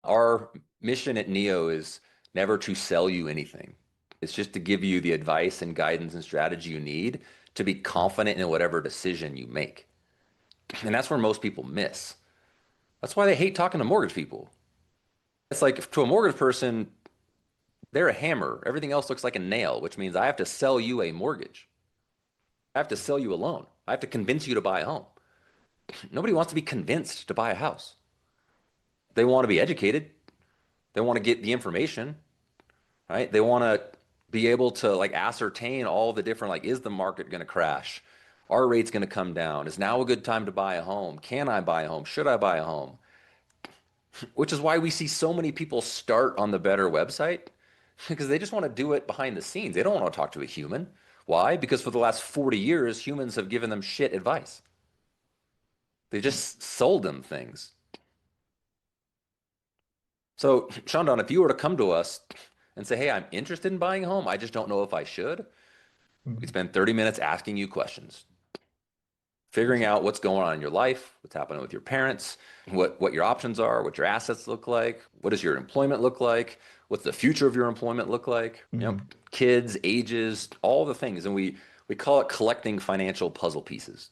Our mission at Neo is never to sell you anything. It's just to give you the advice and guidance and strategy you need to be confident in whatever decision you make. And that's where most people miss. That's why they hate talking to mortgage people. It's like to a mortgage person, they're a hammer. Everything else looks like a nail, which means I have to sell you a mortgage. I have to sell you a loan. I have to convince you to buy a home. Nobody wants to be convinced to buy a house. They want to be educated. They want to get the information, right? They want to be able to like ascertain all the different, like, is the market going to crash? Are rates going to come down? Is now a good time to buy a home? Can I buy a home? Should I buy a home? Which is why we see so many people start on the Better website because they just want to do it behind the scenes. They don't want to talk to a human. Why? Because for the last 40 years, humans have given them shit advice. They just sold them things. So, Shandon, if you were to come to us and say, hey, I'm interested in buying a home, I just don't know if I should, we'd Mhm. spend 30 minutes asking you questions, figuring out what's going on in your life, what's happening with your parents, what your options are, what your assets look like, what does your employment look like, what's the future of your employment look like, Mhm. kids, ages, all the things. And we call it collecting financial puzzle pieces.